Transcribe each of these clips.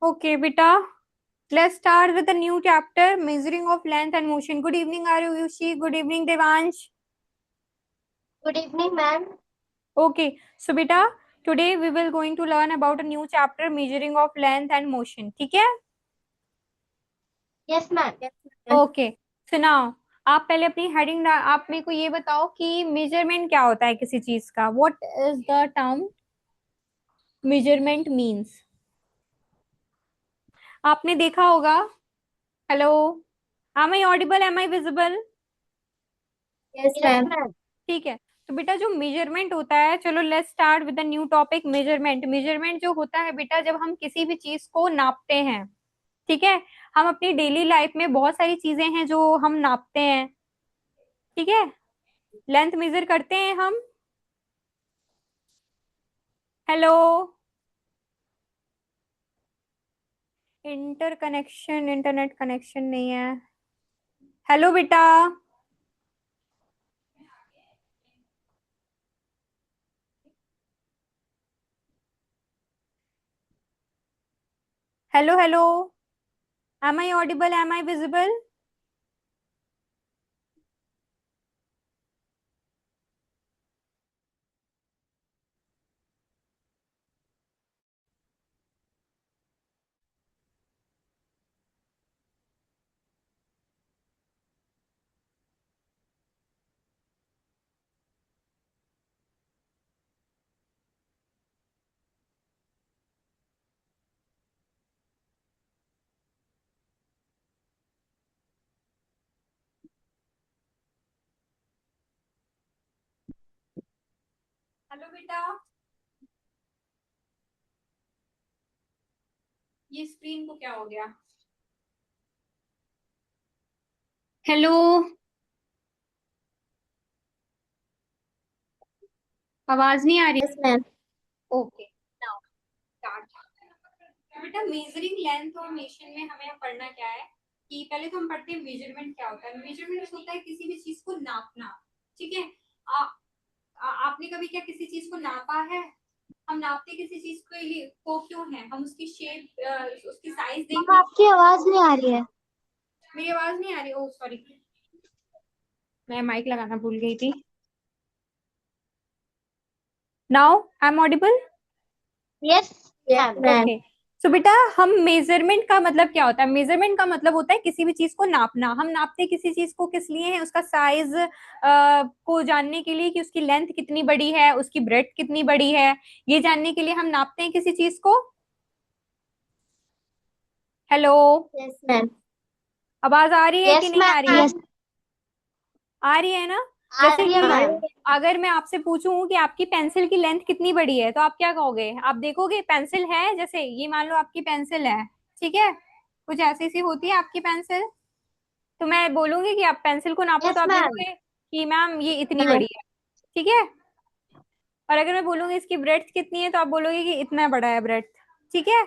Okay, beta. Let's start with a new chapter, measuring of length and motion. Good evening, Ayushi. Good evening, Devansh. Good evening, ma'am. Okay, so beta, today we will going to learn about a new chapter, measuring of length and motion. ठीक है? Yes, ma'am. Okay. So now, आप पहले अपनी heading आप मेरे को ये बताओ कि मेजरमेंट क्या होता है किसी चीज का. What is the term measurement means? आपने देखा होगा. Hello. Am I audible? Am I visible? Yes, ma'am. ma'am. ठीक है. तो बेटा जो मेजरमेंट होता है, चलो let's start with the new topic measurement. Measurement जो होता है बेटा, जब हम किसी भी चीज को नापते हैं. ठीक है. हम अपनी डेली लाइफ में बहुत सारी चीजें हैं जो हम नापते हैं. ठीक है. लेंथ मेजर करते हैं हम. हेलो. इंटरनेट कनेक्शन नहीं है. हेलो बेटा. Hello hello. Am I audible? Am I visible? Hello बेटा. ये स्क्रीन को क्या हो गया? हेलो. आवाज नहीं आ रही? Yes, ma'am. Okay. Now start. बेटा मेजरिंग लेंथ और मेशन में हमें पढ़ना क्या है कि पहले तो हम पढ़ते हैं मेजरमेंट क्या होता है. मेजरमेंट होता है किसी भी चीज को नापना. ठीक है. आपने कभी क्या किसी चीज को नापा है? हम नापते किसी चीज के लिए को क्यों है? हम उसकी शेप, उसकी साइज देखने. आपकी आवाज नहीं आ रही है. मेरी आवाज नहीं आ रही? ओह सॉरी, मैं माइक लगाना भूल गई थी. Now I am audible? Yes, ma'am. Okay. So बेटा हम मेजरमेंट का मतलब क्या होता है? मेजरमेंट का मतलब होता है किसी भी चीज को नापना. हम नापते किसी चीज को किस लिए है? उसका साइज को जानने के लिए कि उसकी लेंथ कितनी बड़ी है, उसकी ब्रेड्थ कितनी बड़ी है, ये जानने के लिए हम नापते हैं किसी चीज को. हेलो. Yes, ma'am. आवाज आ रही है कि Yes, नहीं आ रही है? ma'am. आ रही है ना? आ जैसे रही है, कि ma'am. अगर मैं आपसे पूछूं कि आपकी पेंसिल की लेंथ कितनी बड़ी है, तो आप क्या कहोगे? आप देखोगे पेंसिल है, जैसे ये मान लो आपकी पेंसिल है. ठीक है. कुछ ऐसी सी होती है आपकी पेंसिल. तो मैं बोलूंगी कि आप पेंसिल को नापो, तो Yes, आप ma'am. देखोगे कि मैम ये इतनी Yes. बड़ी है. ठीक है. और अगर मैं बोलूंगी इसकी ब्रेड्थ कितनी है, तो आप बोलोगे कि इतना बड़ा है ब्रेड्थ. ठीक है.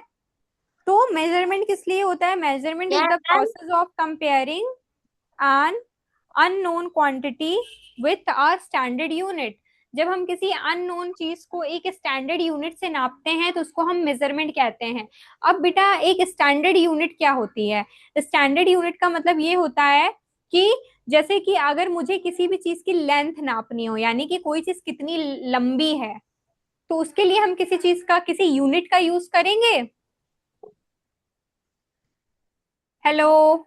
तो मेजरमेंट किस लिए होता है? Measurement is Yes, the ma'am. Process of comparing an unknown quantity with a standard unit. जब हम किसी अननोन चीज को एक स्टैंडर्ड यूनिट से नापते हैं तो उसको हम मेजरमेंट कहते हैं. अब बेटा एक स्टैंडर्ड यूनिट क्या होती है? स्टैंडर्ड यूनिट का मतलब ये होता है कि जैसे कि अगर मुझे किसी भी चीज की लेंथ नापनी हो, यानी कि कोई चीज कितनी लंबी है, तो उसके लिए हम किसी चीज का किसी यूनिट का यूज करेंगे. हेलो.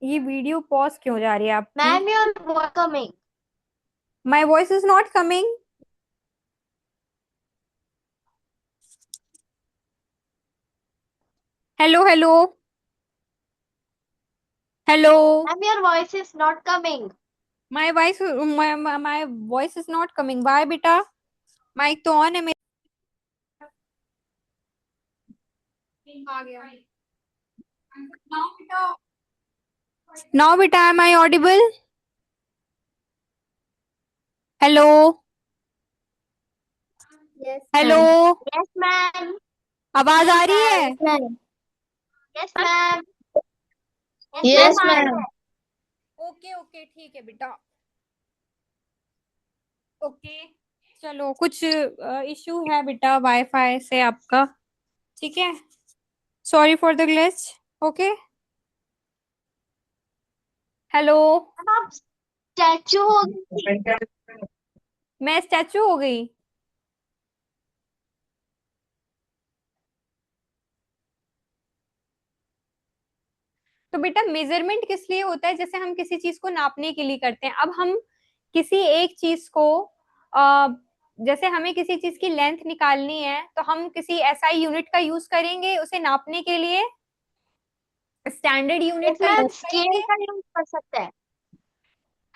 ये वीडियो पॉज क्यों जा रही है आपकी? Ma'am, you're welcoming. My voice is not coming. Hello hello. Hello. Ma'am, your voice is not coming. My voice is not coming. Bye बेटा. माइक तो ऑन है मेरा. आ गया. नाउ बेटा am I audible? Hello. Yes, hello. ma'am. Yes, ma'am. आवाज आ रही है? Yes, ma'am. Yes, ma'am. Yes, Yes, ma'am. ma'am. Okay okay ठीक है बेटा. ओके. चलो कुछ इश्यू है बेटा वाईफाई से आपका, ठीक है। Sorry for the glitch. Okay. Hello. Ma'am आप स्टैचू हो गई। मैं स्टैचू हो गई? तो बेटा मेजरमेंट किस लिए होता है? जैसे हम किसी चीज को नापने के लिए करते हैं। अब हम किसी एक चीज को आ, जैसे हमें किसी चीज की लेंथ निकालनी है तो हम किसी एसआई यूनिट का यूज करेंगे उसे नापने के लिए, स्टैंडर्ड यूनिट यस का मैम यूज स्केल करेंगे। का यूज कर सकते हैं।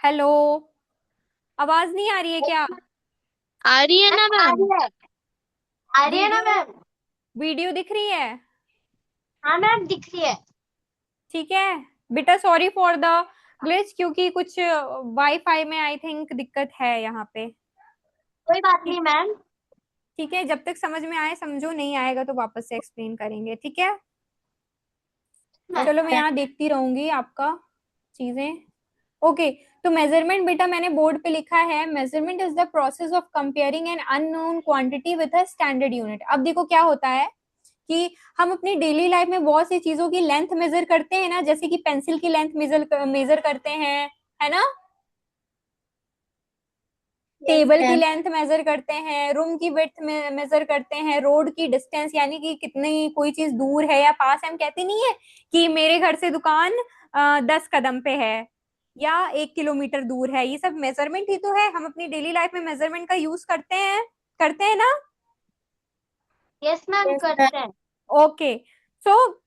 हेलो, आवाज नहीं आ रही है क्या? आ रही है ना मैम आ मैम? रही है, आ रही है ना वीडियो, मैम। वीडियो दिख रही है? हाँ मैम दिख रही है। ठीक है बेटा, सॉरी फॉर द ग्लिच, क्योंकि कुछ वाईफाई में आई थिंक दिक्कत है यहाँ पे। कोई बात ठीक, नहीं मैम। ठीक है, जब तक समझ में आए समझो, नहीं आएगा तो वापस से एक्सप्लेन करेंगे, ठीक है। मैम चलो मैं यहाँ देखती रहूंगी आपका चीजें। ओके। तो मेजरमेंट बेटा मैंने बोर्ड पे लिखा है, measurement is the process of comparing an unknown quantity with a standard unit. अब देखो क्या होता है कि हम अपनी डेली लाइफ में बहुत सी चीजों की लेंथ मेजर करते हैं ना, जैसे कि पेंसिल की लेंथ मेजर मेजर करते हैं, है ना। यस टेबल की मैम। लेंथ मेजर करते हैं, रूम की विड्थ मेजर करते हैं, रोड की डिस्टेंस यानी कि कितनी कोई चीज दूर है या पास है। हम कहते नहीं है कि मेरे घर से दुकान 10 कदम पे है या 1 किलोमीटर दूर है। ये सब मेजरमेंट ही तो है, हम अपनी डेली लाइफ में मेजरमेंट का यूज करते हैं ना। Yes ma'am yes ma'am. करते हैं। ओके। सो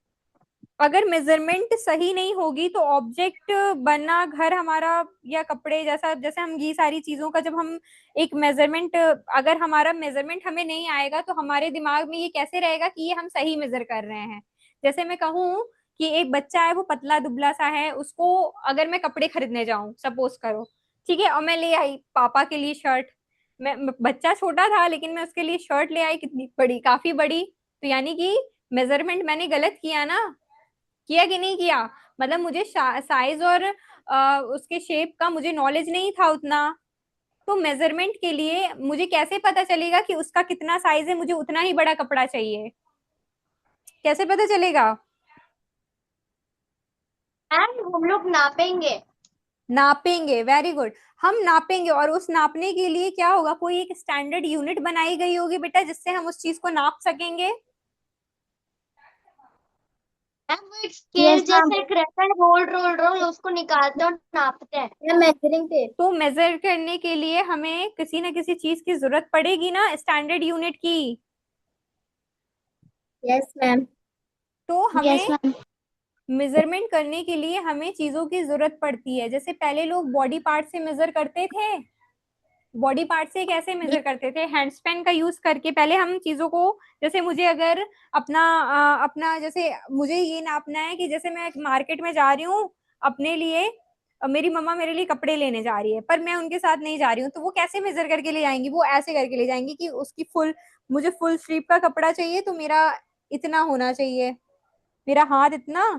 अगर मेजरमेंट सही नहीं होगी तो ऑब्जेक्ट बनना, घर हमारा या कपड़े, जैसा जैसे हम ये सारी चीजों का जब हम एक मेजरमेंट, अगर हमारा मेजरमेंट हमें नहीं आएगा तो हमारे दिमाग में ये कैसे रहेगा कि ये हम सही मेजर कर रहे हैं। जैसे मैं कहूँ कि एक बच्चा है, वो पतला दुबला सा है, उसको अगर मैं कपड़े खरीदने जाऊं सपोज करो, ठीक है, और मैं ले आई पापा के लिए शर्ट। बच्चा छोटा था लेकिन मैं उसके लिए शर्ट ले आई, कितनी बड़ी, काफी बड़ी। तो यानी कि मेजरमेंट मैंने गलत किया ना, किया कि नहीं किया। मतलब मुझे साइज और उसके शेप का मुझे नॉलेज नहीं था उतना। तो मेजरमेंट के लिए मुझे कैसे पता चलेगा कि उसका कितना साइज है, मुझे उतना ही बड़ा कपड़ा चाहिए, कैसे पता चलेगा? मैम हम लोग नापेंगे। नापेंगे, वेरी गुड। हम नापेंगे और उस नापने के लिए क्या होगा, कोई एक स्टैंडर्ड यूनिट बनाई गई होगी बेटा जिससे हम उस चीज को नाप सकेंगे। मैम वो एक स्केल यस मैम। जैसा एक रहता है, रोल रोल रोल उसको निकालते हैं और नापते हैं। Ma'am measuring tape. तो मेजर करने के लिए हमें किसी ना किसी चीज की जरूरत पड़ेगी ना, स्टैंडर्ड यूनिट की। Yes ma'am. तो यस हमें मैम। मेजरमेंट करने के लिए हमें चीजों की जरूरत पड़ती है। जैसे पहले लोग बॉडी पार्ट से मेजर करते थे। बॉडी पार्ट से कैसे मेजर करते थे? हैंडस्पेन का यूज करके पहले हम चीजों को, जैसे मुझे अगर अपना जैसे मुझे ये नापना है कि जैसे मैं मार्केट में जा रही हूँ अपने लिए, मेरी मम्मा मेरे लिए कपड़े लेने जा रही है पर मैं उनके साथ नहीं जा रही हूँ, तो वो कैसे मेजर करके ले जाएंगी? वो ऐसे करके ले जाएंगी कि उसकी फुल, मुझे फुल स्लीव का कपड़ा चाहिए तो मेरा इतना होना चाहिए, मेरा हाथ इतना,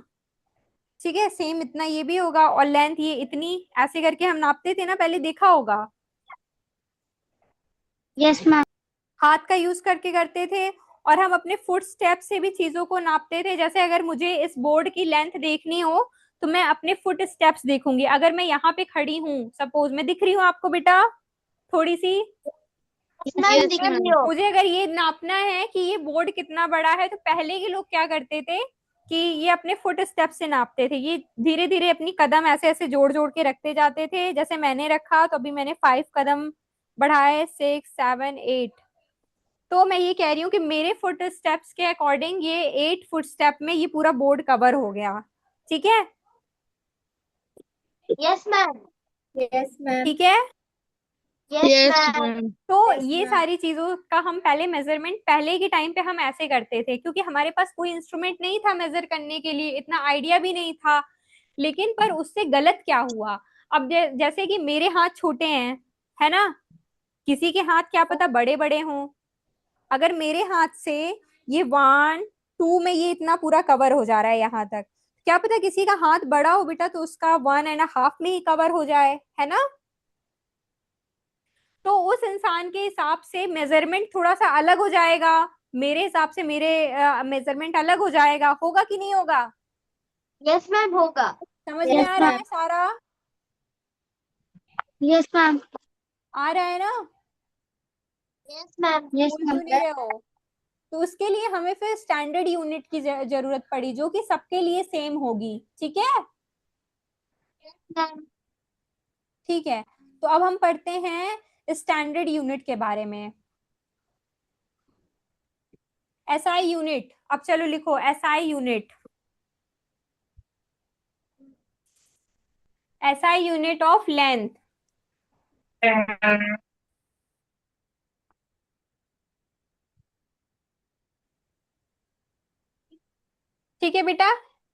ठीक है, सेम इतना ये भी होगा, और लेंथ ये इतनी, ऐसे करके हम नापते थे ना पहले, देखा होगा। Yes ma'am. हाथ का यूज करके करते थे। और हम अपने फुट स्टेप से भी चीजों को नापते थे। जैसे अगर मुझे इस बोर्ड की लेंथ देखनी हो तो मैं अपने फुट स्टेप्स देखूंगी। अगर मैं यहाँ पे खड़ी हूँ, सपोज मैं दिख रही हूँ आपको बेटा थोड़ी सी, यस मैम यस दिख रही मैम। हो। मुझे अगर ये नापना है कि ये बोर्ड कितना बड़ा है, तो पहले के लोग क्या करते थे कि ये अपने फुट स्टेप से नापते थे। ये धीरे धीरे अपनी कदम ऐसे ऐसे जोड़ जोड़ के रखते जाते थे। जैसे मैंने रखा तो अभी मैंने 5 कदम बढ़ाए, 6, 7, 8। तो मैं ये कह रही हूँ कि मेरे फुट स्टेप्स के अकॉर्डिंग ये 8 फुट स्टेप में ये पूरा बोर्ड कवर हो गया, ठीक है। Yes ma'am. Yes ma'am. ठीक है। Yes yes ma'am. मैम। तो यस ये मैम। सारी चीजों का हम पहले मेजरमेंट, पहले के टाइम पे हम ऐसे करते थे क्योंकि हमारे पास कोई इंस्ट्रूमेंट नहीं था मेजर करने के लिए, इतना आइडिया भी नहीं था। लेकिन पर उससे गलत क्या हुआ? अब जैसे कि मेरे हाथ छोटे हैं, है ना, किसी के हाथ क्या पता बड़े बड़े हों। अगर मेरे हाथ से ये 1, 2 में ये इतना पूरा कवर हो जा रहा है यहाँ तक, क्या पता किसी का हाथ बड़ा हो बेटा तो उसका 1.5 में ही कवर हो जाए, है ना। तो उस इंसान के हिसाब से मेजरमेंट थोड़ा सा अलग हो जाएगा, मेरे हिसाब से मेरे मेजरमेंट अलग हो जाएगा, होगा कि नहीं होगा? यस मैम होगा। समझ में Yes, आ रहा ma'am. है सारा? Yes, ma'am. आ रहा है ना? Yes ma'am. Yes, बोल ma'am. क्यों नहीं रहे हो? तो उसके लिए हमें फिर स्टैंडर्ड यूनिट की जरूरत पड़ी, जो कि सबके लिए सेम होगी। ठीक है? मैम ठीक है, तो अब हम पढ़ते हैं स्टैंडर्ड यूनिट के बारे में। एसआई यूनिट, अब चलो लिखो SI unit. SI unit of length. ठीक है बेटा,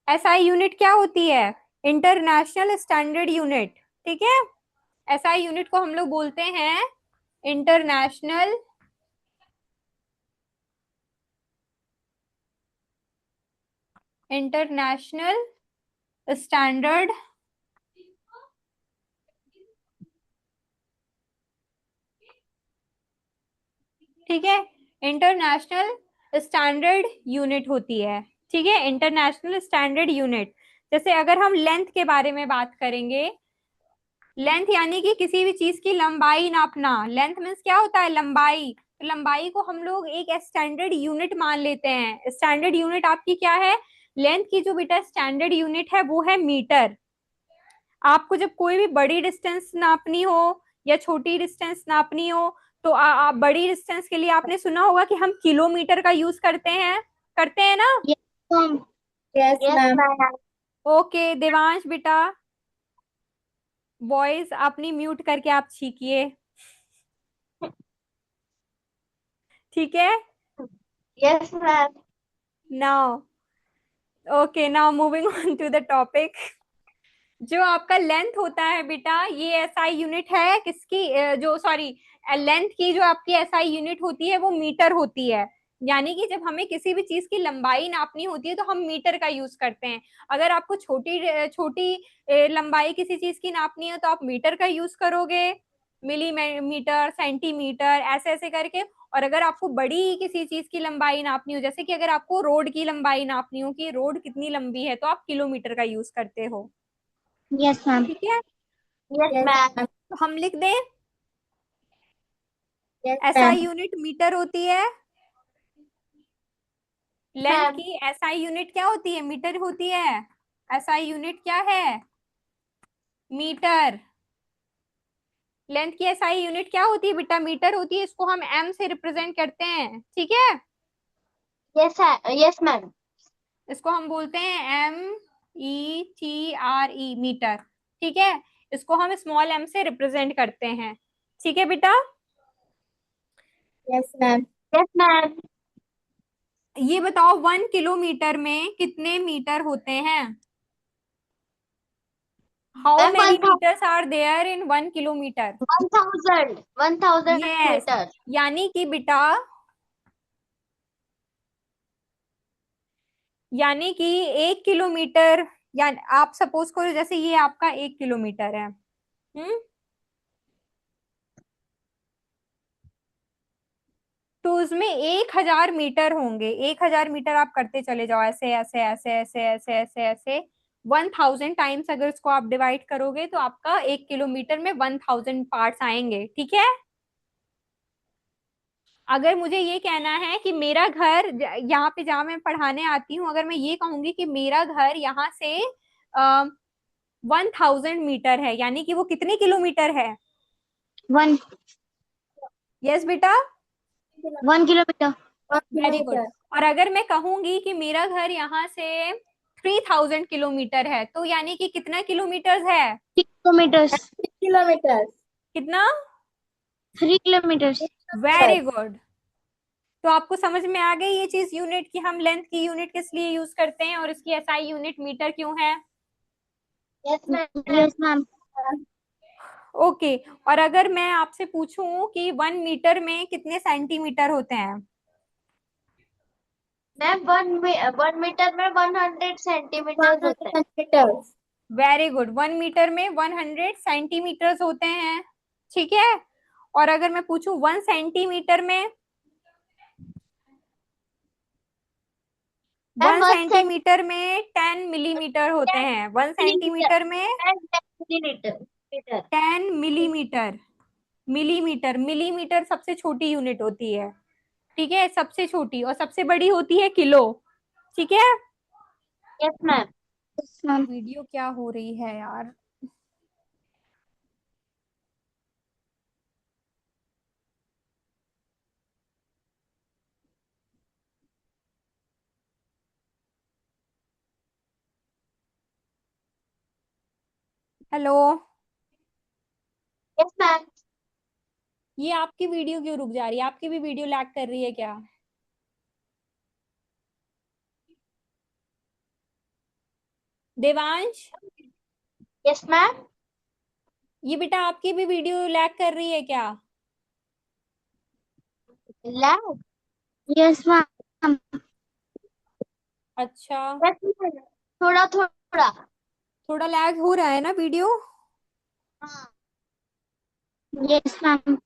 एसआई यूनिट क्या होती है? International standard unit. ठीक है, एसआई यूनिट को हम लोग बोलते हैं इंटरनेशनल इंटरनेशनल स्टैंडर्ड ठीक है, इंटरनेशनल स्टैंडर्ड यूनिट होती है। ठीक है, इंटरनेशनल स्टैंडर्ड यूनिट। जैसे अगर हम लेंथ के बारे में बात करेंगे, लेंथ यानी कि किसी भी चीज की लंबाई नापना। लेंथ मीन्स क्या होता है? लंबाई। तो लंबाई को हम लोग एक स्टैंडर्ड यूनिट मान लेते हैं। स्टैंडर्ड यूनिट आपकी क्या है? लेंथ की जो बेटा स्टैंडर्ड यूनिट है वो है मीटर। आपको जब कोई भी बड़ी डिस्टेंस नापनी हो या छोटी डिस्टेंस नापनी हो, तो बड़ी डिस्टेंस के लिए आपने सुना होगा कि हम किलोमीटर का यूज करते हैं ना? Yes, ma'am. Yes, yes ma'am. Ma'am. Okay Devansh बेटा, वॉइस अपनी म्यूट करके आप छीकिए। ठीक है, yes ma'am. Now okay, now moving on to the topic. जो आपका लेंथ होता है बेटा, ये एसआई यूनिट है किसकी? जो सॉरी, लेंथ की जो आपकी एसआई यूनिट होती है वो मीटर होती है। यानी कि जब हमें किसी भी चीज की लंबाई नापनी होती है तो हम मीटर का यूज करते हैं। अगर आपको छोटी छोटी लंबाई किसी चीज की नापनी है तो आप मीटर का यूज करोगे, मिलीमीटर, सेंटीमीटर, ऐसे ऐसे करके। और अगर आपको बड़ी किसी चीज की लंबाई नापनी हो, जैसे कि अगर आपको रोड की लंबाई नापनी हो कि रोड कितनी लंबी है, तो आप किलोमीटर का यूज करते हो। Yes, ma'am. ठीक है, यस Yes, मैम। ma'am. तो हम लिख दें Yes, SI ma'am. Unit metre होती है। लेंथ मैम की एसआई यूनिट क्या होती है? मीटर होती है। एसआई यूनिट क्या है? मीटर। लेंथ की एसआई यूनिट क्या होती है बेटा? मीटर होती है। इसको हम एम से रिप्रेजेंट करते हैं। ठीक है, यस यस मैम। इसको हम बोलते हैं METRE, मीटर। ठीक है, इसको हम स्मॉल एम से रिप्रेजेंट करते हैं। ठीक है बेटा, Yes, ma'am. Yes ma'am. ये बताओ 1 किलोमीटर में कितने मीटर होते हैं? How ma'am many metres are there in 1 kilometre? 1000 yes, metre. यानी कि बेटा, यानी कि 1 किलोमीटर, यानी आप सपोज करो जैसे ये आपका 1 किलोमीटर है। तो उसमें 1,000 मीटर होंगे। 1,000 मीटर आप करते चले जाओ, ऐसे ऐसे ऐसे ऐसे ऐसे ऐसे ऐसे 1000 टाइम्स अगर इसको आप डिवाइड करोगे तो आपका 1 किलोमीटर में 1000 पार्ट्स आएंगे। ठीक है, अगर मुझे ये कहना है कि मेरा घर यहाँ पे जहाँ मैं पढ़ाने आती हूँ, अगर मैं ये कहूंगी कि मेरा घर यहाँ से 1000 मीटर है, यानी कि वो कितने किलोमीटर है? 1 यस बेटा, 1 किलोमीटर. 1 very good. kilometer. और अगर मैं कहूंगी कि मेरा घर यहाँ से 3000 किलोमीटर है, तो यानी कि कितना किलोमीटर है? 6 kilometers. 6 kilometers. कितना? 3 kilometers. Very good. तो आपको समझ में आ गई ये चीज, यूनिट की हम लेंथ की यूनिट किस लिए यूज करते हैं और इसकी एसआई यूनिट मीटर क्यों है? Yes ma'am. Yes, ma'am. Okay, और अगर मैं आपसे पूछूं कि 1 मीटर में कितने सेंटीमीटर होते हैं? मैम 1 मीटर में 100 सेंटीमीटर होता 100 है। centimeters. वेरी गुड, 1 मीटर में 100 सेंटीमीटर होते हैं। ठीक है, और अगर मैं पूछूं 1 सेंटीमीटर में, मैम 1 सेंटीमीटर में 10 मिलीमीटर होते हैं। 1 सेंटीमीटर में millimetre metre 10 millimetre. Millimetre, millimetre सबसे छोटी यूनिट होती है, ठीक है, सबसे छोटी, और सबसे बड़ी होती है किलो, ठीक है। Yes ma'am. Yes ma'am. Video क्या हो रही है यार। Hello, yes ma'am. ये आपकी वीडियो क्यों रुक जा रही है? आपकी भी वीडियो लैग कर रही है क्या? Devansh, yes ma'am. ये बेटा आपकी भी वीडियो लैग कर रही है क्या? लैब। Yes ma'am. अच्छा, थोड़ा थोड़ा। थोड़ा लैग हो रहा है ना वीडियो। हाँ। Yes ma'am.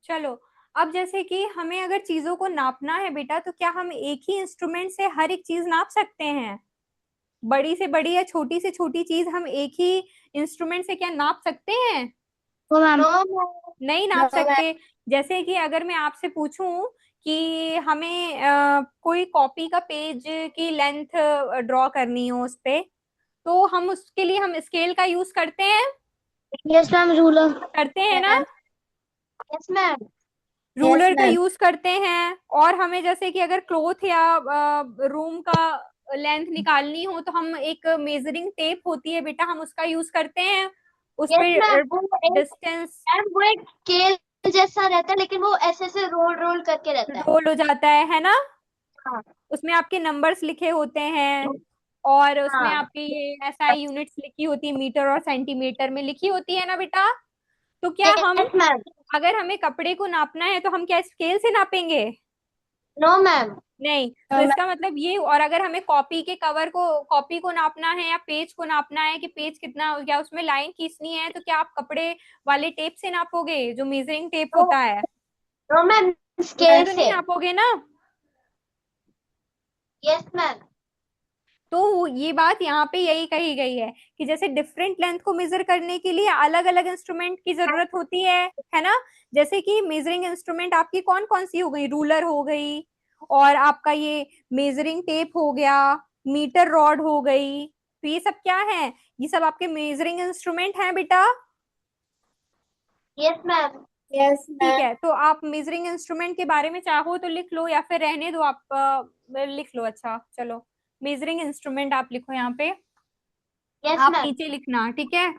चलो, अब जैसे कि हमें अगर चीजों को नापना है बेटा, तो क्या हम एक ही इंस्ट्रूमेंट से हर एक चीज नाप सकते हैं? बड़ी से बड़ी या छोटी से छोटी चीज हम एक ही इंस्ट्रूमेंट से क्या नाप सकते हैं? No ma'am. No ma'am. नहीं नो नाप मैम। सकते। जैसे कि अगर मैं आपसे पूछूं कि हमें कोई कॉपी का पेज की लेंथ ड्रॉ करनी हो उस पे, तो हम उसके लिए हम स्केल का यूज करते हैं, यस मैम। रूलर। करते हैं ना, यस मैम। यस रूलर का मैम। यूज करते हैं। और हमें जैसे कि अगर क्लॉथ या रूम का लेंथ निकालनी हो, तो हम एक मेजरिंग टेप होती है बेटा, हम उसका यूज करते हैं, उस यस पे मैम। वो एक डिस्टेंस मैम वो एक स्केल जैसा रहता है, लेकिन वो ऐसे ऐसे रोल रोल करके रहता है। रोल हो जाता है ना। हाँ। उसमें आपके नंबर्स लिखे होते हैं, और उसमें हाँ। आपकी ये एसआई यूनिट्स लिखी होती है, मीटर और सेंटीमीटर में लिखी होती है ना बेटा। तो क्या हम, यस मैम। अगर हमें कपड़े को नापना है, तो हम क्या स्केल से नापेंगे? No ma'am. नहीं। तो नो मैम। इसका मतलब ये, और अगर हमें कॉपी के कवर को, कॉपी को नापना है या पेज को नापना है कि पेज कितना, या उसमें लाइन खींचनी है, तो क्या आप कपड़े वाले टेप से नापोगे, जो मेजरिंग टेप नो। होता है? No ma'am. उससे स्केल तो नहीं से। नापोगे ना। Yes ma'am. तो ये बात यहाँ पे यही कही गई है कि जैसे डिफरेंट लेंथ को मेजर करने के लिए अलग अलग इंस्ट्रूमेंट की जरूरत होती है ना। जैसे कि मेजरिंग इंस्ट्रूमेंट आपकी कौन कौन सी हो गई? रूलर हो गई, और आपका ये मेजरिंग टेप हो गया, मीटर रॉड हो गई। तो ये सब क्या है? ये सब आपके मेजरिंग इंस्ट्रूमेंट हैं बेटा। Yes ma'am. यस ठीक मैम। है, तो आप मेजरिंग इंस्ट्रूमेंट के बारे में चाहो तो लिख लो, या फिर रहने दो आप, लिख लो। अच्छा चलो, मेजरिंग इंस्ट्रूमेंट आप लिखो यहाँ पे, यस आप मैम। नीचे लिखना, ठीक है।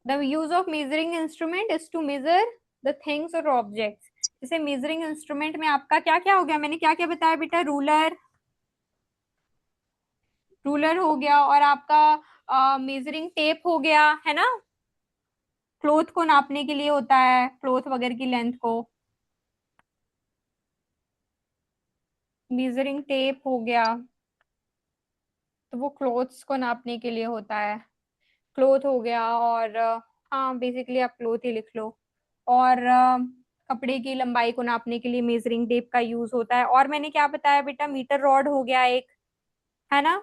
The use of measuring instrument is to measure the things और ऑब्जेक्ट्स। जैसे मेजरिंग इंस्ट्रूमेंट में आपका क्या क्या हो गया, मैंने क्या क्या बताया बेटा? रूलर, रूलर हो गया, और आपका मेजरिंग टेप हो गया, है ना, क्लोथ को नापने के लिए होता है, क्लोथ वगैरह की लेंथ को। मेजरिंग टेप हो गया, तो वो क्लोथ्स को नापने के लिए होता है। क्लोथ हो गया, और हाँ बेसिकली आप क्लोथ ही लिख लो। और कपड़े की लंबाई को नापने के लिए मेजरिंग टेप का यूज होता है। और मैंने क्या बताया बेटा? मीटर रॉड हो गया एक, है ना।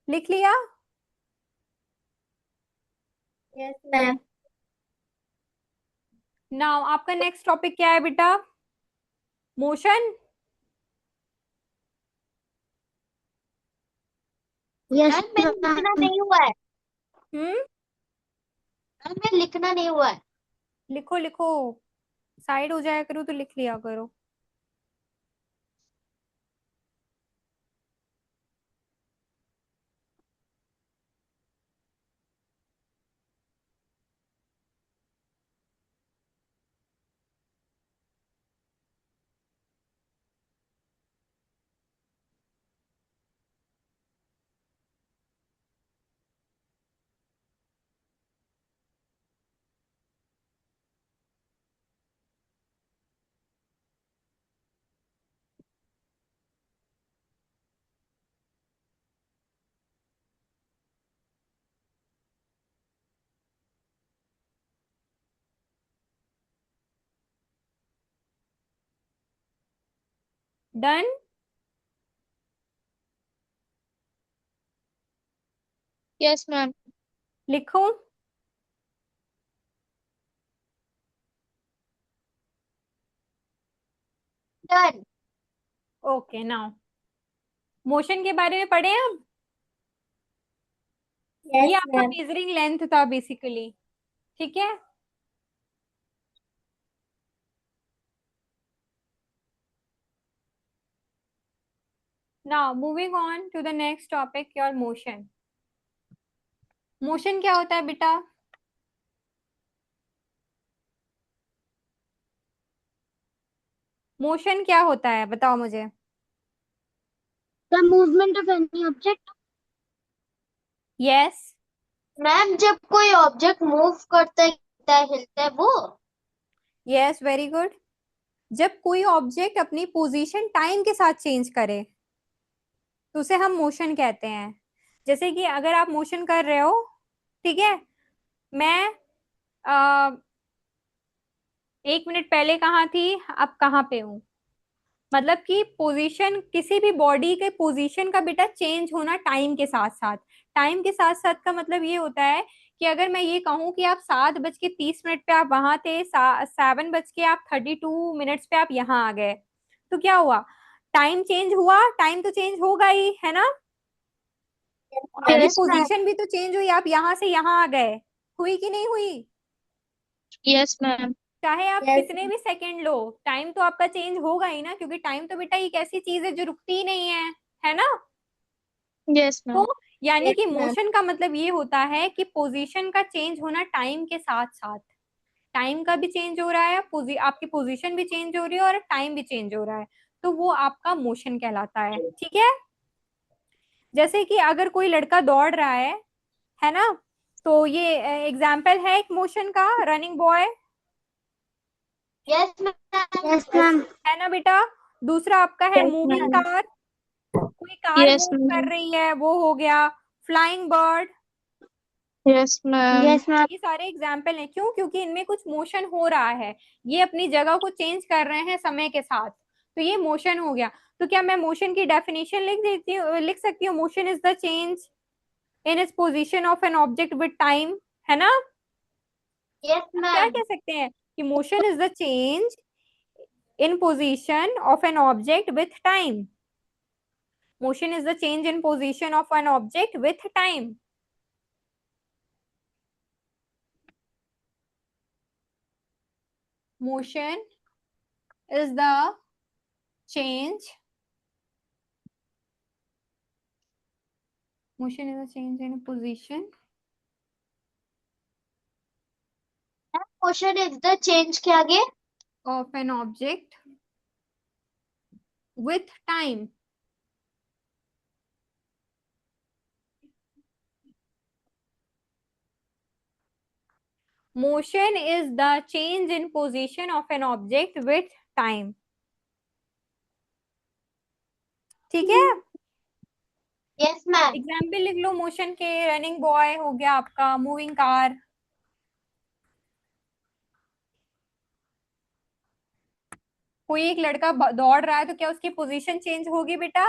लिख लिया? Yes ma'am. नाउ आपका नेक्स्ट टॉपिक क्या है बेटा? मोशन। यस मैम मैं लिखना मैम। नहीं हुआ है। हम्म, मैम मैं लिखना नहीं हुआ है। लिखो लिखो, साइड हो जाया करो तो लिख लिया करो। डन। Yes ma'am. लिखो। डन। ओके, नाउ मोशन के बारे में पढ़े अब। ये यस आपका मैम। मेजरिंग लेंथ था बेसिकली, ठीक है। Now moving on to the next topic, your motion. Motion क्या होता है बेटा? मोशन क्या होता है बताओ मुझे। The movement of any object. Yes. Ma'am जब कोई ऑब्जेक्ट मूव करता है हिलता है वो। Yes, very good. जब कोई ऑब्जेक्ट अपनी पोजीशन टाइम के साथ चेंज करे तो उसे हम मोशन कहते हैं। जैसे कि अगर आप मोशन कर रहे हो, ठीक है, मैं 1 मिनट पहले कहाँ थी, अब कहाँ पे हूँ। मतलब कि पोजीशन, किसी भी बॉडी के पोजीशन का बेटा चेंज होना टाइम के साथ साथ। टाइम के साथ साथ का मतलब ये होता है कि अगर मैं ये कहूँ कि आप 7:30 पे आप वहां थे, 7:32 पे आप यहाँ आ गए, तो क्या हुआ? टाइम चेंज हुआ, टाइम तो चेंज होगा ही, है ना। और आपकी यस मैम। पोजीशन भी तो चेंज हुई, आप यहाँ से यहाँ आ गए। हुई कि नहीं हुई? Yes ma'am. चाहे आप यस। कितने भी सेकंड लो, टाइम तो आपका चेंज होगा ही ना, क्योंकि टाइम तो बेटा एक ऐसी चीज है जो रुकती ही नहीं है ना। Yes ma'am. तो यानी यस कि मैम। मोशन का मतलब ये होता है कि पोजीशन का चेंज होना टाइम के साथ साथ। टाइम का भी चेंज हो रहा है, आपकी पोजीशन भी चेंज हो रही है और टाइम भी चेंज हो रहा है, तो वो आपका मोशन कहलाता है, ठीक है। जैसे कि अगर कोई लड़का दौड़ रहा है ना, तो ये एग्जाम्पल है एक मोशन का, running boy, yes ma'am. Yes ma'am. है ना बेटा। दूसरा आपका है यस मूविंग मैम। कार, कोई कार यस मूव कर मैम। रही है, वो हो गया। Flying bird, yes ma'am. Yes ma'am. ये सारे एग्जाम्पल हैं, क्यों? क्योंकि इनमें कुछ मोशन हो रहा है, ये अपनी जगह को चेंज कर रहे हैं समय के साथ, तो ये मोशन हो गया। तो क्या मैं मोशन की डेफिनेशन लिख सकती हूँ? Motion is the change in its position of an object with time, है ना। यस हम क्या मैम। कह सकते हैं कि motion is the change in position of an object with time. Motion is the change in position of an object with time. Motion is the change, motion is a change in position motion is the change के आगे। of an object with time. Motion is the change in position of an object with time, ठीक है। Yes ma'am. Example लिख लो motion के, running boy हो गया आपका, moving car. कोई एक लड़का दौड़ रहा है, तो क्या उसकी पोजीशन चेंज होगी बेटा?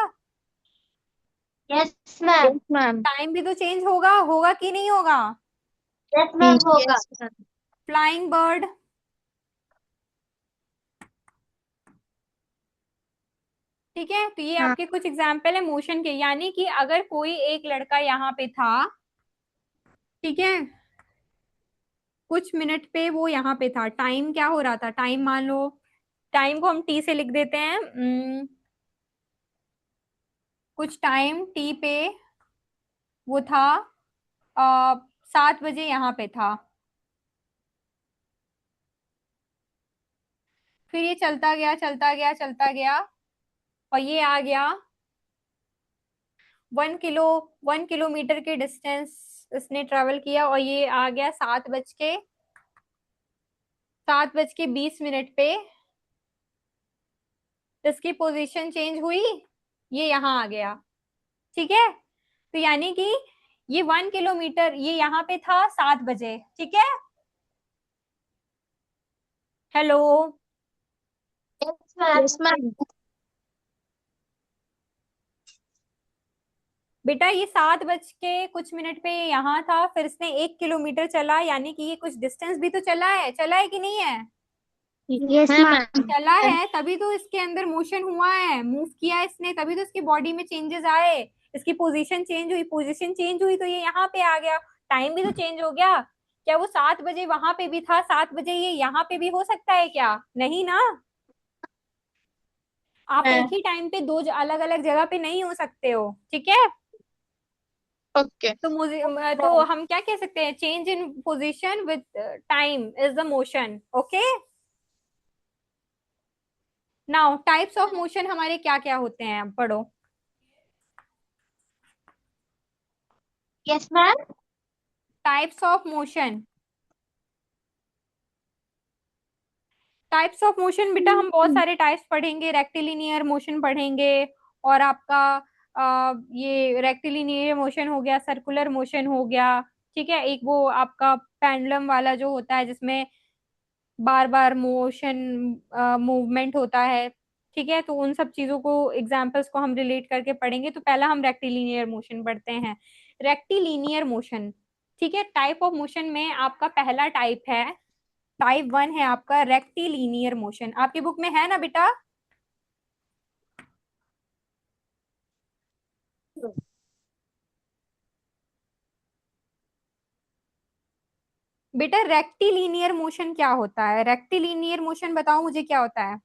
Yes ma'am. मैम। टाइम भी तो चेंज होगा, होगा कि नहीं होगा? यस मैम होगा। फ्लाइंग बर्ड, ठीक है। तो ये हाँ। आपके कुछ एग्जाम्पल है मोशन के, यानी कि अगर कोई एक लड़का यहाँ पे था, ठीक है, कुछ मिनट पे वो यहाँ पे था, टाइम क्या हो रहा था, टाइम मान लो, टाइम को हम टी से लिख देते हैं, कुछ टाइम टी पे वो था, 7 बजे यहाँ पे था, फिर ये चलता गया चलता गया चलता गया, और ये आ गया 1 किलो 1 किलोमीटर के डिस्टेंस इसने ट्रेवल किया, और ये आ गया 7:20 पे, इसकी पोजीशन चेंज हुई, ये यहाँ आ गया, ठीक है। तो यानी कि ये 1 किलोमीटर, ये यहाँ पे था 7 बजे, ठीक है। Hello, yes ma'am. Yes ma'am. बेटा ये 7 बज के कुछ मिनट पे ये यहाँ था, फिर इसने 1 किलोमीटर चला, यानी कि ये कुछ डिस्टेंस भी तो चला है कि नहीं है? Yes ma'am. चला है, तभी तो इसके अंदर मोशन हुआ है, मूव किया इसने, तभी तो इसकी बॉडी में चेंजेस आए, इसकी पोजीशन चेंज हुई तो ये यहाँ पे आ गया, टाइम भी तो चेंज हो गया। क्या वो 7 बजे वहां पे भी था, 7 बजे ये यहाँ पे भी हो सकता है क्या? नहीं ना। आप एक ही टाइम पे दो अलग अलग जगह पे नहीं हो सकते हो, ठीक है। ओके। तो मुझे तो हम क्या कह सकते हैं, change in position with time is the motion, okay. Now types of motion हमारे क्या क्या होते हैं, अब पढ़ो। Yes ma'am. Types of motion, types of motion बेटा हम बहुत सारे टाइप्स पढ़ेंगे, रेक्टिलिनियर मोशन पढ़ेंगे, और आपका ये रेक्टिलिनियर मोशन हो गया, सर्कुलर मोशन हो गया, ठीक है। एक वो आपका पेंडुलम वाला जो होता है, जिसमें बार बार मोशन मूवमेंट होता है, ठीक है। तो उन सब चीजों को, एग्जांपल्स को हम रिलेट करके पढ़ेंगे। तो पहला हम रेक्टिलिनियर मोशन पढ़ते हैं। रेक्टिलिनियर मोशन, ठीक है, टाइप ऑफ मोशन में आपका पहला टाइप है, टाइप 1 है आपका रेक्टिलिनियर मोशन, आपकी बुक में है ना बेटा? बेटा रेक्टिलिनियर मोशन क्या होता है, रेक्टिलिनियर मोशन बताओ मुझे क्या होता है।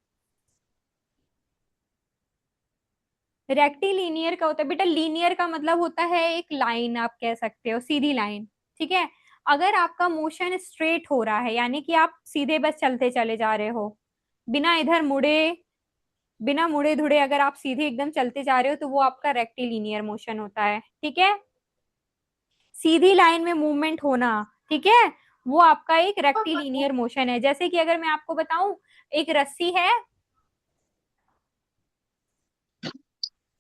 रेक्टिलिनियर का होता है बेटा, लीनियर का मतलब होता है एक लाइन, आप कह सकते हो सीधी लाइन, ठीक है। अगर आपका मोशन स्ट्रेट हो रहा है, यानी कि आप सीधे बस चलते चले जा रहे हो, बिना इधर मुड़े, बिना मुड़े धुड़े, अगर आप सीधे एकदम चलते जा रहे हो, तो वो आपका रेक्टिलिनियर मोशन होता है, ठीक है। सीधी लाइन में मूवमेंट होना, ठीक है, वो आपका एक रेक्टिलिनियर मोशन है। जैसे कि अगर मैं आपको बताऊं, एक रस्सी है,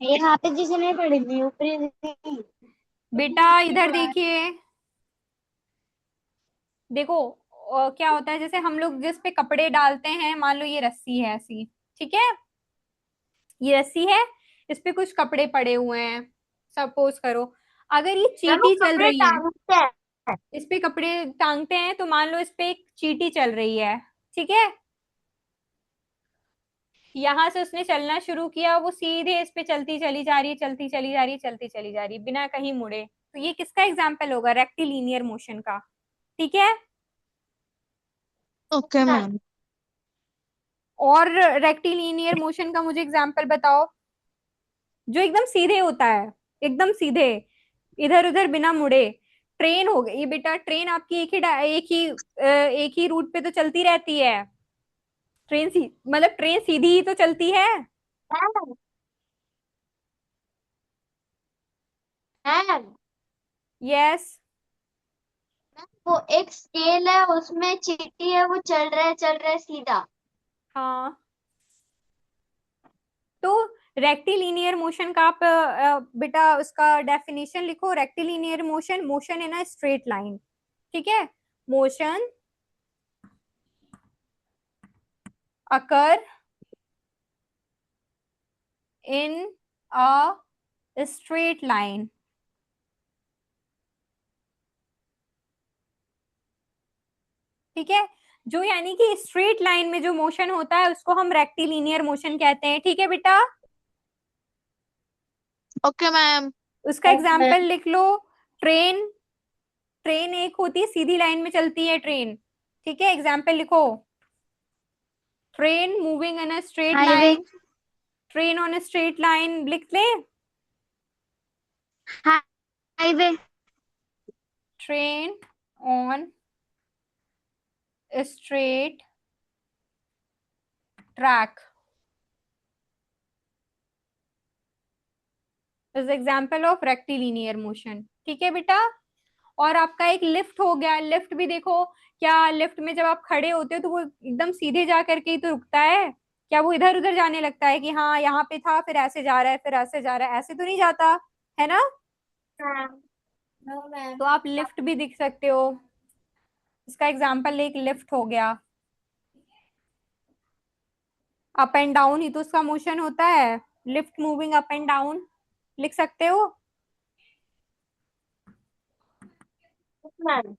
यहाँ पे जिसे नहीं पढ़ी थी ऊपरी। बेटा इधर देखिए, देखो क्या होता है, जैसे हम लोग जिस पे कपड़े डालते हैं, मान लो ये रस्सी है ऐसी, ठीक है, ये रस्सी है, इस पे कुछ कपड़े पड़े हुए हैं, सपोज करो, अगर ये मैम वो चींटी चल कपड़े रही है, टांगते हैं। इस पे कपड़े टांगते हैं, तो मान लो इस पे एक चींटी चल रही है, ठीक है, यहां से उसने चलना शुरू किया, वो सीधे इस पे चलती चली जा रही है, चलती चली जा रही है, चलती चली जा रही है, बिना कहीं मुड़े, तो ये किसका एग्जाम्पल होगा, रेक्टिलिनियर मोशन का, ठीक है। Okay ma'am. और रेक्टिलिनियर मोशन का मुझे एग्जाम्पल बताओ, जो एकदम सीधे होता है, एकदम सीधे, इधर उधर बिना मुड़े। ट्रेन हो गई बेटा, ट्रेन आपकी एक ही रूट पे तो चलती रहती है, मतलब ट्रेन सीधी ही तो चलती है। Ma'am ma'am yes. वो एक स्केल है, उसमें चींटी है, वो चल रहा है सीधा। हाँ, तो रेक्टिलिनियर मोशन का आप बेटा उसका डेफिनेशन लिखो, rectilinear motion, motion in a straight line, ठीक है, motion occur in a straight line. ठीक है, जो यानी कि स्ट्रेट लाइन में जो मोशन होता है उसको हम रेक्टिलिनियर मोशन कहते हैं। ठीक है बेटा, ओके मैम। उसका एग्जाम्पल लिख लो। ट्रेन, ट्रेन एक होती है सीधी लाइन में चलती है ट्रेन। ठीक है, एग्जाम्पल लिखो। Train moving in a straight highway. Line, train on a straight line लिख ले। Highway. Train on straight track is example of rectilinear motion. ठीक है बेटा, और आपका एक लिफ्ट हो गया। लिफ्ट भी देखो, क्या लिफ्ट में जब आप खड़े होते हो तो वो एकदम सीधे जा करके ही तो रुकता है, क्या वो इधर उधर जाने लगता है कि हाँ यहाँ पे था फिर ऐसे जा रहा है फिर ऐसे जा रहा है, ऐसे तो नहीं जाता है ना। हाँ। No ma'am. तो आप लिफ्ट भी दिख सकते हो, इसका एग्जाम्पल एक लिफ्ट हो गया। अप एंड डाउन ही तो उसका मोशन होता है, lift moving up and down लिख सकते हो। मैम।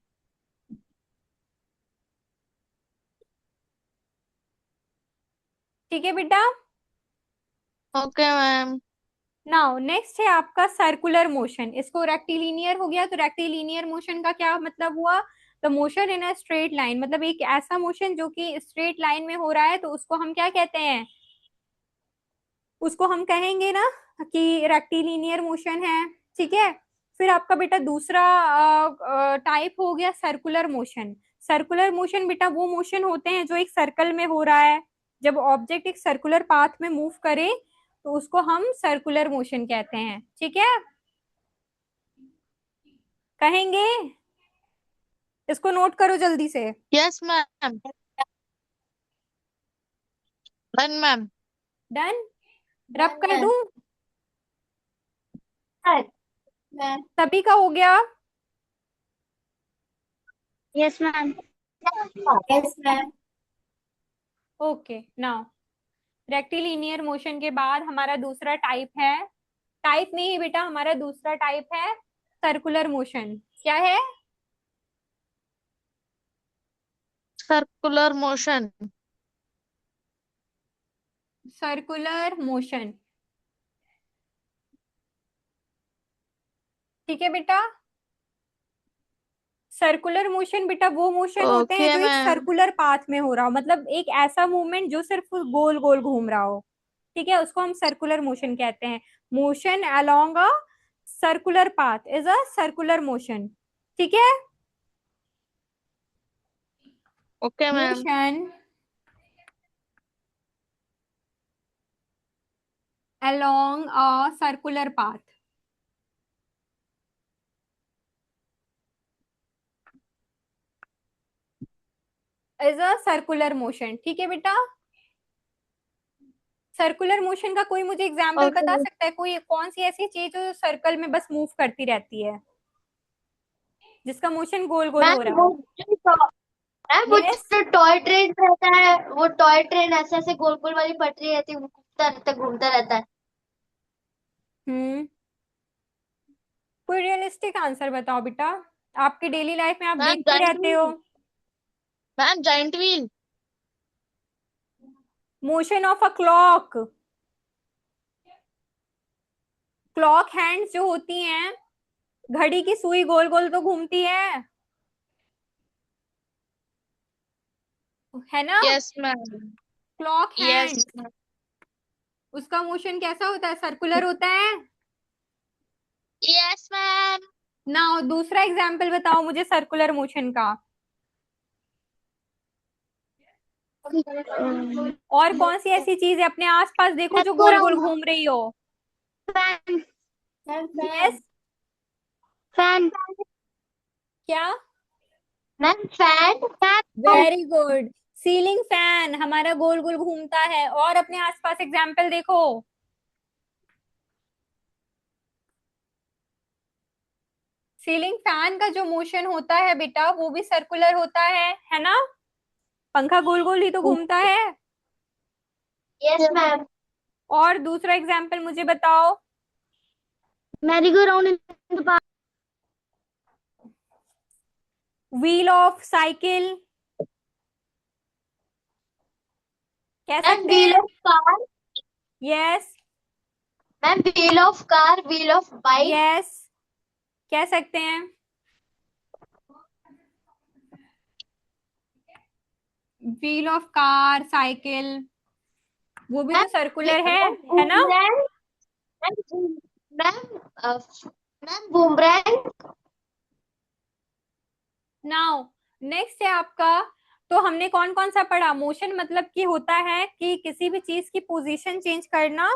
ठीक है बेटा, ओके मैम। नाउ नेक्स्ट है आपका सर्कुलर मोशन। इसको रेक्टिलिनियर हो गया, तो रेक्टिलिनियर मोशन का क्या मतलब हुआ, the motion in a straight line, मतलब एक ऐसा मोशन जो कि स्ट्रेट लाइन में हो रहा है, तो उसको हम क्या कहते हैं, उसको हम कहेंगे ना कि रेक्टिलिनियर मोशन है। ठीक है, फिर आपका बेटा दूसरा टाइप हो गया सर्कुलर मोशन। सर्कुलर मोशन बेटा वो मोशन होते हैं जो एक सर्कल में हो रहा है, जब ऑब्जेक्ट एक सर्कुलर पाथ में मूव करे तो उसको हम सर्कुलर मोशन कहते हैं। ठीक है, कहेंगे, इसको नोट करो जल्दी से। Yes ma'am. Done ma'am. Done, रब कर दूं, मैम। सभी का हो गया। Yes ma'am. Yes ma'am. Okay, now rectilinear motion के बाद हमारा दूसरा टाइप है, टाइप नहीं है बेटा, हमारा दूसरा टाइप है सर्कुलर मोशन। क्या है, सर्कुलर मोशन। Circular motion. ठीक है बेटा, सर्कुलर मोशन बेटा वो मोशन होते हैं ओके जो एक मैम। सर्कुलर पाथ में हो रहा हो, मतलब एक ऐसा मूवमेंट जो सिर्फ गोल गोल घूम रहा हो। ठीक है, उसको हम सर्कुलर मोशन कहते हैं। Motion along a circular path is a circular motion. ठीक है, okay ma'am. Motion along a circular path is a circular motion। ठीक है बेटा, सर्कुलर मोशन का कोई मुझे एग्जांपल बता ओके सकता है, कोई कौन सी ऐसी चीज जो सर्कल में बस मूव करती रहती है, जिसका मोशन गोल गोल हो मैम रहा वो हो। मैम वो यस, जो टॉय ट्रेन रहता है, वो टॉय ट्रेन ऐसे ऐसे गोल गोल वाली पटरी रहती है, वो घूमता रहता है। हम्म, कोई रियलिस्टिक आंसर बताओ बेटा, आपके डेली लाइफ में आप मैम। देखते जाइंट रहते हो। Wheel. Ma'am giant wheel. Motion of a clock, clock hands जो होती हैं, घड़ी की सुई गोल गोल तो घूमती है ना, yes ma'am. Clock yes hand, उसका मोशन कैसा होता है, सर्कुलर होता है। Yes ma'am. ना दूसरा एग्जाम्पल बताओ मुझे सर्कुलर मोशन का, और कौन सी ऐसी चीज है अपने आसपास देखो जो गोल गोल घूम रही हो। फैन। Yes, fan. क्या, ma'am fan. Very good, ceiling fan हमारा गोल गोल घूमता है। और अपने आसपास एग्जाम्पल देखो, सीलिंग फैन का जो मोशन होता है बेटा वो भी सर्कुलर होता है ना, पंखा गोल गोल ही तो घूमता है। Yes ma'am. और दूसरा एग्जाम्पल मुझे बताओ, merry go round in the park. Wheel of cycle कह मैम सकते व्हील हैं। Of car. Yes ma'am wheel of car, wheel of bike. Yes कह सकते हैं। व्हील ऑफ कार, साइकिल, वो भी तो सर्कुलर मैम है ना। Boomerang. Ma'am ma'am ma'am boomerang. Now next है आपका। तो हमने कौन कौन सा पढ़ा। मोशन मतलब कि होता है कि किसी भी चीज की पोजीशन चेंज करना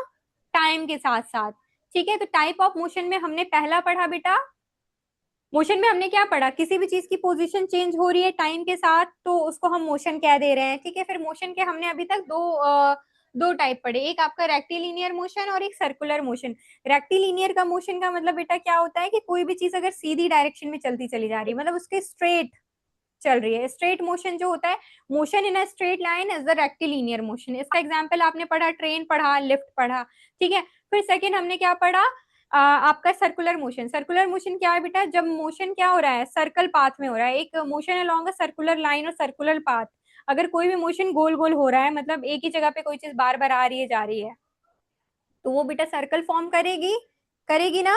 टाइम के साथ साथ। ठीक है, तो टाइप ऑफ मोशन में हमने पहला पढ़ा बेटा। मोशन में हमने क्या पढ़ा, किसी भी चीज की पोजीशन चेंज हो रही है टाइम के साथ तो उसको हम मोशन कह दे रहे हैं। ठीक है, फिर मोशन के हमने अभी तक दो टाइप पढ़े, एक आपका रेक्टिलिनियर मोशन और एक सर्कुलर मोशन। रेक्टिलिनियर का मोशन का मतलब बेटा क्या होता है कि कोई भी चीज अगर सीधी डायरेक्शन में चलती चली जा रही है, मतलब उसके स्ट्रेट चल रही है। स्ट्रेट मोशन जो होता है, motion in a straight line is the rectilinear motion. इसका एग्जांपल आपने पढ़ा, ट्रेन पढ़ा, लिफ्ट पढ़ा। ठीक है, फिर सेकंड हमने क्या पढ़ा, आपका सर्कुलर मोशन। सर्कुलर मोशन क्या है बेटा, जब मोशन क्या हो रहा है, सर्कल पाथ में हो रहा है, एक motion along a circular line और सर्कुलर पाथ। अगर कोई भी मोशन गोल गोल हो रहा है, मतलब एक ही जगह पे कोई चीज बार बार आ रही है जा रही है, तो वो बेटा सर्कल फॉर्म करेगी, करेगी ना।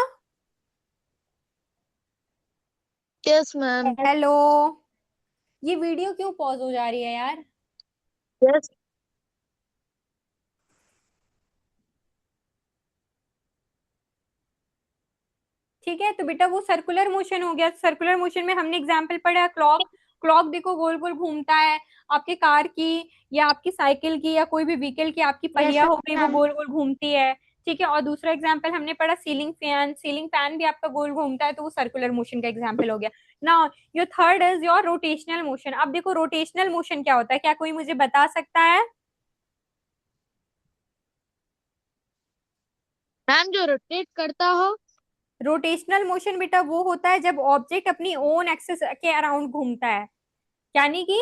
Yes ma'am. हेलो, ये वीडियो क्यों पॉज हो जा रही है यार। यस ठीक है, तो बेटा वो सर्कुलर मोशन हो गया। सर्कुलर मोशन में हमने एग्जाम्पल पढ़ा क्लॉक। क्लॉक देखो गोल गोल घूमता है। आपके कार की या आपकी साइकिल की या कोई भी व्हीकल की आपकी यस पहिया हो गई, वो मैम। गोल गोल घूमती है। ठीक है, और दूसरा एग्जाम्पल हमने पढ़ा सीलिंग फैन। सीलिंग फैन भी आपका गोल घूमता है, तो वो सर्कुलर मोशन का एग्जाम्पल हो गया। Now your third is your rotational motion. अब देखो रोटेशनल मोशन क्या होता है, क्या कोई मुझे बता सकता है। मैम, जो रोटेट करता हो। रोटेशनल मोशन बेटा वो होता है जब ऑब्जेक्ट अपनी ओन एक्सिस के अराउंड घूमता है, यानी कि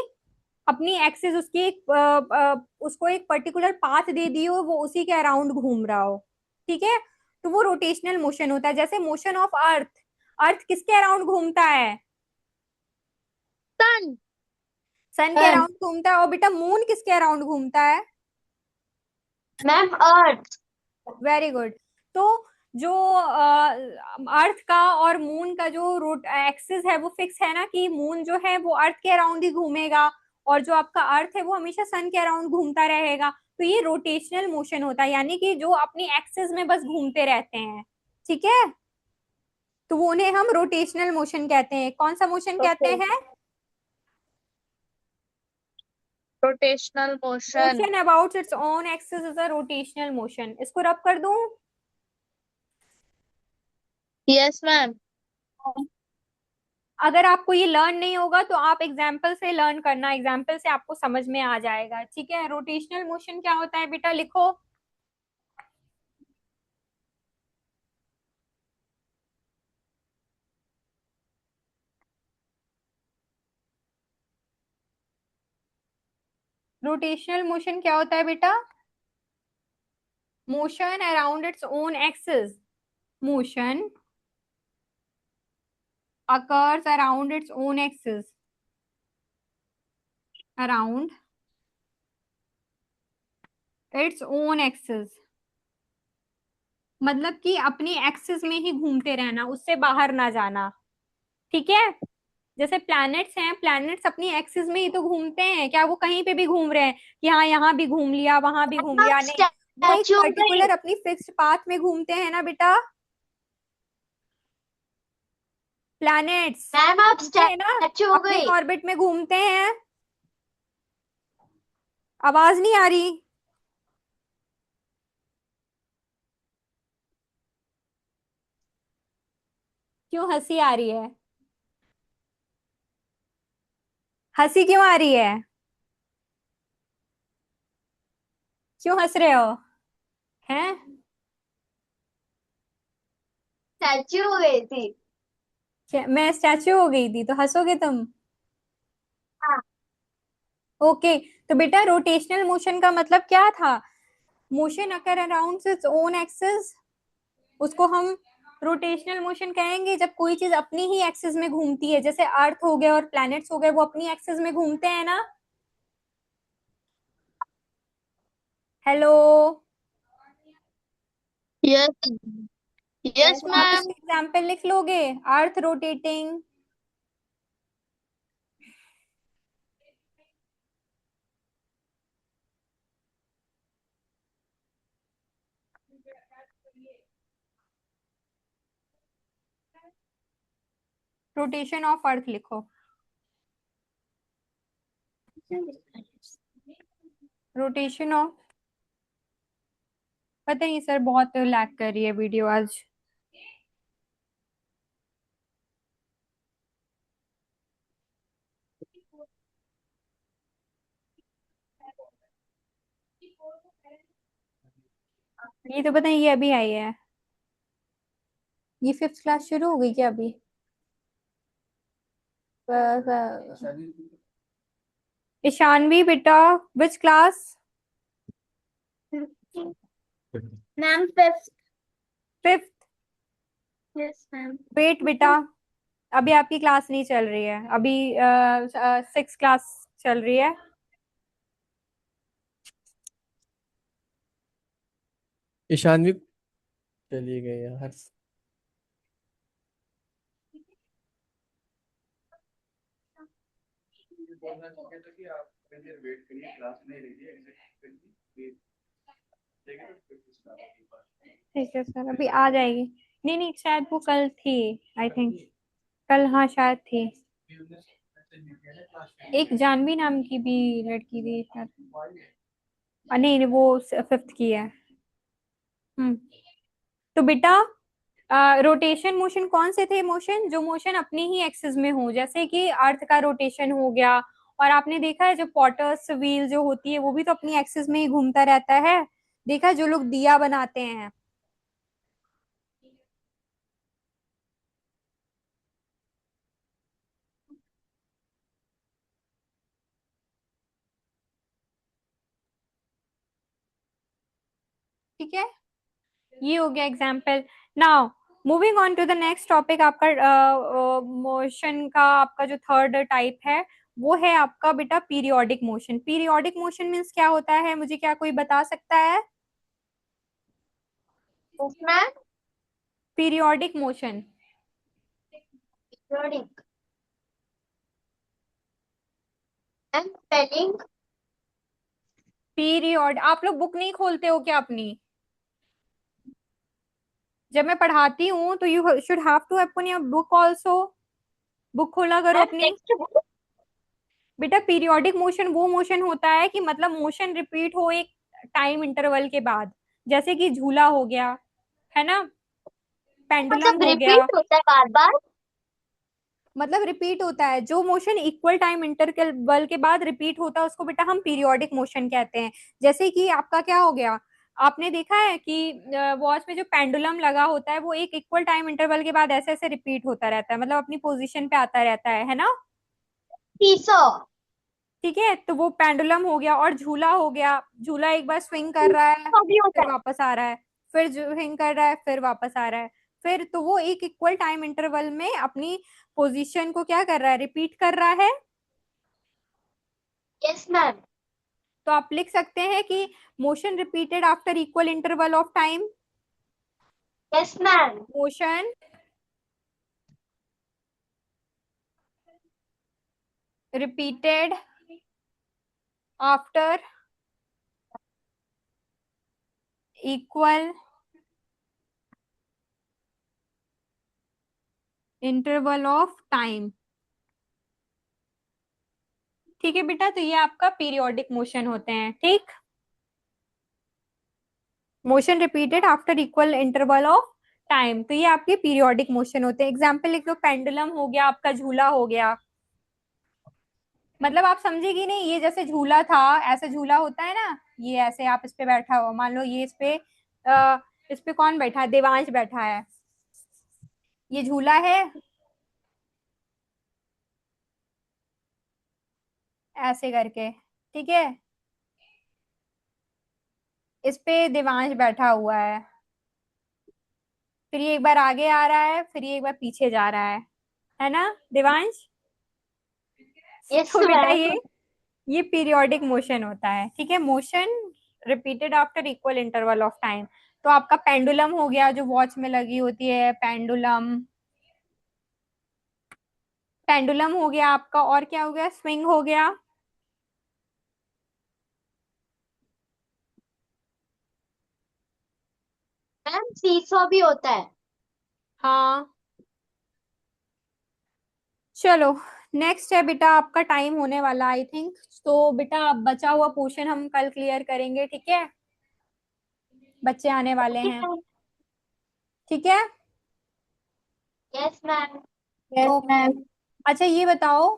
अपनी एक्सिस उसकी उसको एक पर्टिकुलर पाथ दे दी हो, वो उसी के अराउंड घूम रहा हो। ठीक है, तो वो रोटेशनल मोशन होता है। जैसे मोशन ऑफ अर्थ, अर्थ किसके अराउंड घूमता है, सन। सन के सन। अराउंड घूमता है। और बेटा मून किसके अराउंड घूमता है, मैम अर्थ। Very good. तो जो अर्थ का और मून का जो रोट एक्सिस है वो फिक्स है ना, कि मून जो है वो अर्थ के अराउंड ही घूमेगा और जो आपका अर्थ है वो हमेशा सन के अराउंड घूमता रहेगा। तो ये रोटेशनल मोशन होता है, यानी कि जो अपनी एक्सिस में बस घूमते रहते हैं। ठीक है, तो वो उन्हें हम रोटेशनल मोशन कहते हैं। कौन सा मोशन कहते ओके। हैं, rotational motion. Motion about its own axis is a rotational motion. इसको रब कर दूं। Yes ma'am. अगर आपको ये लर्न नहीं होगा तो आप एग्जाम्पल से लर्न करना, एग्जाम्पल से आपको समझ में आ जाएगा। ठीक है, रोटेशनल मोशन क्या होता है बेटा, लिखो। रोटेशनल मोशन क्या होता है बेटा, motion around its own axis. Motion occurs around its own axis, around its own axis, मतलब कि अपनी एक्सिस में ही घूमते रहना, उससे बाहर ना जाना। ठीक है, जैसे प्लैनेट्स हैं, प्लैनेट्स अपनी एक्सिस में ही तो घूमते हैं, क्या वो कहीं पे भी घूम रहे हैं कि हाँ यहाँ भी घूम लिया वहां भी घूम मैम लिया, आप नहीं। वो एक स्टैचू हो गई। पर्टिकुलर अपनी फिक्स्ड पाथ में घूमते हैं ना बेटा, प्लैनेट्स मैम आप घूमते हैं ना, स्टैचू हो अपने गई। ऑर्बिट में घूमते हैं। आवाज नहीं आ रही, क्यों हंसी आ रही है, हंसी क्यों आ रही है, क्यों हंस रहे हो, हैं। स्टैचू हो गई थी। मैं स्टैचू हो गई थी तो हंसोगे तुम। हाँ। ओके, तो बेटा रोटेशनल मोशन का मतलब क्या था, मोशन अकर अराउंड इट्स ओन एक्सिस, उसको हम रोटेशनल मोशन कहेंगे जब कोई चीज अपनी ही एक्सिस में घूमती है, जैसे अर्थ हो गया और प्लैनेट्स हो गए, वो अपनी एक्सिस में घूमते हैं ना। हेलो। Yes. Yes, आप ma'am. इसके एग्जाम्पल लिख लोगे, अर्थ रोटेटिंग। रोटेशन ऑफ अर्थ लिखो। रोटेशन ऑफ, पता नहीं सर, बहुत लैग कर रही है वीडियो आज। ये तो पता नहीं, ये अभी आई है। ये फिफ्थ क्लास शुरू हो गई क्या अभी? ईशानवी बेटा, which class? Ma'am fifth. Fifth. Yes ma'am. Wait बेटा, अभी आपकी क्लास नहीं चल रही है, अभी सिक्स क्लास चल रही है। ईशानवी चली गई यार। ठीक है सर, अभी आ जाएगी। नहीं नहीं, शायद वो कल थी, आई थिंक। कल, हाँ शायद थी। एक जानवी नाम की भी लड़की थी शायद। नहीं नहीं, वो फिफ्थ की है। हम्म। तो बेटा, रोटेशन मोशन कौन से थे मोशन, जो मोशन अपनी ही एक्सिस में हो, जैसे कि अर्थ का रोटेशन हो गया। और आपने देखा है जो पॉटर्स व्हील जो होती है वो भी तो अपनी एक्सिस में ही घूमता रहता है। देखा है जो लोग दिया बनाते हैं। ठीक है, ये हो गया example. Now moving on to the next topic, आपका मोशन का आपका जो थर्ड टाइप है वो है आपका बेटा periodic motion. Periodic motion means क्या होता है, मुझे क्या कोई बता सकता है? Ma'am periodic motion. Periodic and spelling. Period, आप लोग बुक नहीं खोलते हो क्या अपनी? जब मैं पढ़ाती हूँ तो you should have to open your book also. Book खोला करो मैम अपनी। Text book. बेटा पीरियोडिक मोशन वो मोशन होता है कि मतलब मोशन रिपीट हो एक टाइम इंटरवल के बाद, जैसे कि झूला हो गया, है ना, पेंडुलम मतलब हो गया। रिपीट होता है बार बार। मतलब रिपीट होता है जो मोशन इक्वल टाइम इंटरवल के बाद रिपीट होता है उसको बेटा हम पीरियोडिक मोशन कहते हैं। जैसे कि आपका क्या हो गया, आपने देखा है कि वॉच में जो पेंडुलम लगा होता है वो एक इक्वल टाइम इंटरवल के बाद ऐसे ऐसे रिपीट होता रहता है, मतलब अपनी पोजीशन पे आता रहता है ना। सीसो। ठीक है, तो वो पेंडुलम हो गया। और झूला हो गया, झूला एक बार स्विंग कर रहा है तो भी होता फिर है। वापस आ रहा है, फिर स्विंग कर रहा है फिर वापस आ रहा है। फिर तो वो एक इक्वल टाइम इंटरवल में अपनी पोजीशन को क्या कर रहा है, रिपीट कर रहा है। Yes ma'am. तो आप लिख सकते हैं कि motion repeated after equal interval of time. Yes ma'am. Motion repeated after equal interval of time. ठीक है बेटा, तो ये आपका पीरियोडिक मोशन होते हैं। ठीक, motion repeated after equal interval of time, तो ये आपके पीरियोडिक मोशन होते हैं। एग्जाम्पल लिख लो, पेंडुलम हो गया, आपका झूला हो गया। मतलब आप समझेगी नहीं, ये जैसे झूला था, ऐसे झूला होता है ना, ये ऐसे आप इस पे बैठा हो, मान लो ये इस पे कौन बैठा है, देवांश बैठा है, ये झूला है, ऐसे करके। ठीक है, इस पे देवांश बैठा हुआ है। फिर ये एक बार आगे आ रहा है, फिर ये एक बार पीछे जा रहा है ना दिवांश? यस तो बेटा मैम। ये पीरियोडिक मोशन होता है, ठीक है, motion repeated after equal interval of time. तो आपका पेंडुलम हो गया जो वॉच में लगी होती है, पेंडुलम। पेंडुलम हो गया आपका, और क्या हो गया? स्विंग हो गया। मैम सीसॉ भी होता है। हाँ चलो, नेक्स्ट है बेटा, आपका टाइम होने वाला आई थिंक। तो बेटा अब बचा हुआ पोर्शन हम कल क्लियर करेंगे, ठीक है? बच्चे आने वाले हैं, ठीक है? Yes ma'am. Yes okay. Ma'am. अच्छा ये बताओ,